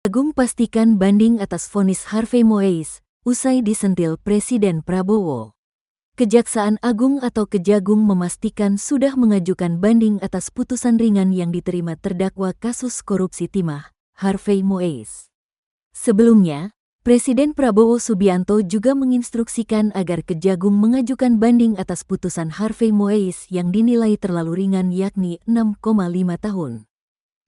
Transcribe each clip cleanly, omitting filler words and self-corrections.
Agung pastikan banding atas vonis Harvey Moeis, usai disentil Presiden Prabowo. Kejaksaan Agung atau Kejagung memastikan sudah mengajukan banding atas putusan ringan yang diterima terdakwa kasus korupsi timah, Harvey Moeis. Sebelumnya, Presiden Prabowo Subianto juga menginstruksikan agar Kejagung mengajukan banding atas putusan Harvey Moeis yang dinilai terlalu ringan yakni 6,5 tahun.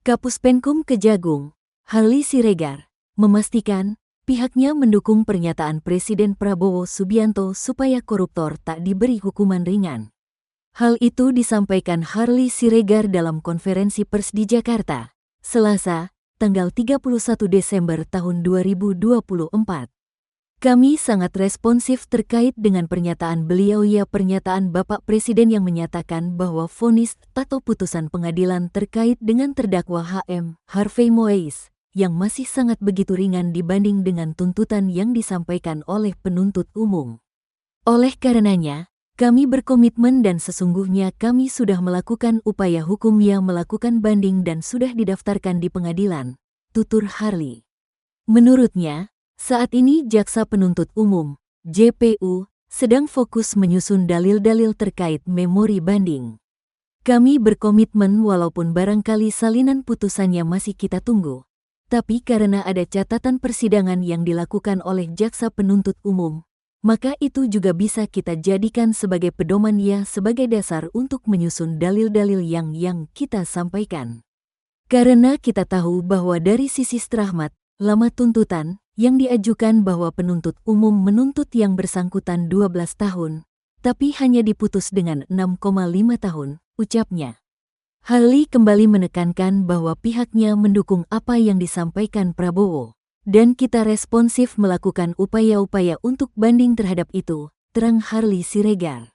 Kapus Penkum Kejagung, Harley Siregar, memastikan pihaknya mendukung pernyataan Presiden Prabowo Subianto supaya koruptor tak diberi hukuman ringan. Hal itu disampaikan Harley Siregar dalam konferensi pers di Jakarta, Selasa, tanggal 31 Desember tahun 2024. Kami sangat responsif terkait dengan pernyataan beliau pernyataan Bapak Presiden yang menyatakan bahwa vonis atau putusan pengadilan terkait dengan terdakwa HM, Harvey Moeis, yang masih sangat begitu ringan dibanding dengan tuntutan yang disampaikan oleh penuntut umum. Oleh karenanya, kami berkomitmen dan sesungguhnya kami sudah melakukan upaya hukum yang melakukan banding dan sudah didaftarkan di pengadilan, tutur Harley. Menurutnya, saat ini Jaksa Penuntut Umum, JPU, sedang fokus menyusun dalil-dalil terkait memori banding. Kami berkomitmen walaupun barangkali salinan putusannya masih kita tunggu. Tapi karena ada catatan persidangan yang dilakukan oleh Jaksa Penuntut Umum, maka itu juga bisa kita jadikan sebagai pedoman sebagai dasar untuk menyusun dalil-dalil yang kita sampaikan. Karena kita tahu bahwa dari sisi Strahmat, lama tuntutan, yang diajukan bahwa penuntut umum menuntut yang bersangkutan 12 tahun, tapi hanya diputus dengan 6,5 tahun, ucapnya. Harley kembali menekankan bahwa pihaknya mendukung apa yang disampaikan Prabowo, dan kita responsif melakukan upaya-upaya untuk banding terhadap itu, terang Harley Siregar.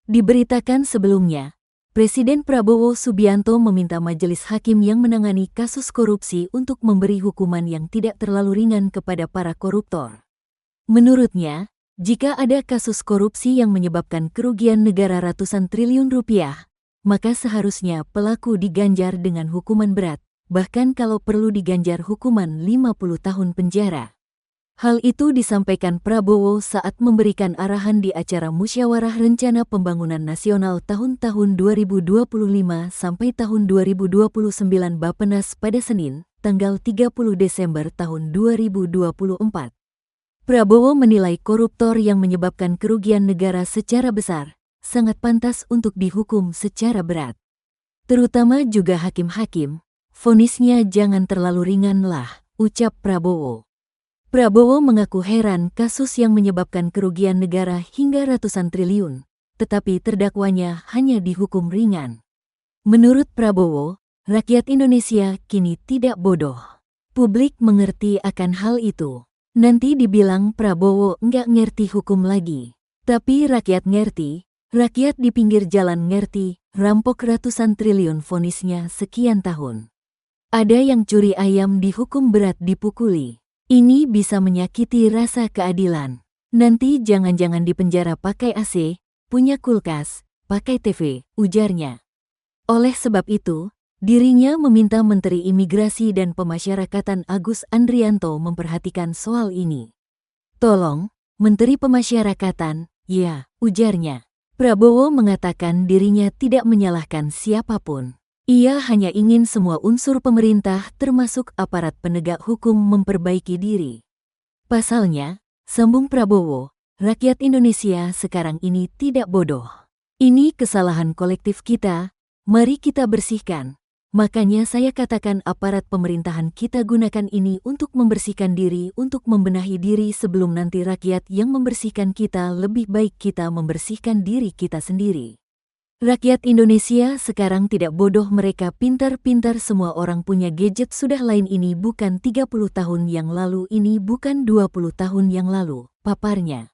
Diberitakan sebelumnya, Presiden Prabowo Subianto meminta majelis hakim yang menangani kasus korupsi untuk memberi hukuman yang tidak terlalu ringan kepada para koruptor. Menurutnya, jika ada kasus korupsi yang menyebabkan kerugian negara ratusan triliun rupiah, maka seharusnya pelaku diganjar dengan hukuman berat, bahkan kalau perlu diganjar hukuman 50 tahun penjara. Hal itu disampaikan Prabowo saat memberikan arahan di acara Musyawarah Rencana Pembangunan Nasional tahun-tahun 2025 sampai tahun 2029 Bappenas pada Senin, tanggal 30 Desember tahun 2024. Prabowo menilai koruptor yang menyebabkan kerugian negara secara besar sangat pantas untuk dihukum secara berat. Terutama juga hakim-hakim, vonisnya jangan terlalu ringan lah, ucap Prabowo. Prabowo mengaku heran kasus yang menyebabkan kerugian negara hingga ratusan triliun, tetapi terdakwanya hanya dihukum ringan. Menurut Prabowo, rakyat Indonesia kini tidak bodoh. Publik mengerti akan hal itu. Nanti dibilang Prabowo nggak ngerti hukum lagi. Tapi rakyat ngerti. Rakyat di pinggir jalan ngerti, rampok ratusan triliun vonisnya sekian tahun. Ada yang curi ayam dihukum berat dipukuli. Ini bisa menyakiti rasa keadilan. Nanti jangan-jangan dipenjara pakai AC, punya kulkas, pakai TV, ujarnya. Oleh sebab itu, dirinya meminta Menteri Imigrasi dan Pemasyarakatan Agus Andrianto memperhatikan soal ini. Tolong, Menteri Pemasyarakatan, ya, ujarnya. Prabowo mengatakan dirinya tidak menyalahkan siapapun. Ia hanya ingin semua unsur pemerintah termasuk aparat penegak hukum memperbaiki diri. Pasalnya, sambung Prabowo, rakyat Indonesia sekarang ini tidak bodoh. Ini kesalahan kolektif kita, mari kita bersihkan. Makanya saya katakan aparat pemerintahan kita gunakan ini untuk membersihkan diri, untuk membenahi diri sebelum nanti rakyat yang membersihkan kita, lebih baik kita membersihkan diri kita sendiri. Rakyat Indonesia sekarang tidak bodoh, mereka pintar-pintar, semua orang punya gadget sudah, lain ini bukan 30 tahun yang lalu, ini bukan 20 tahun yang lalu, paparnya.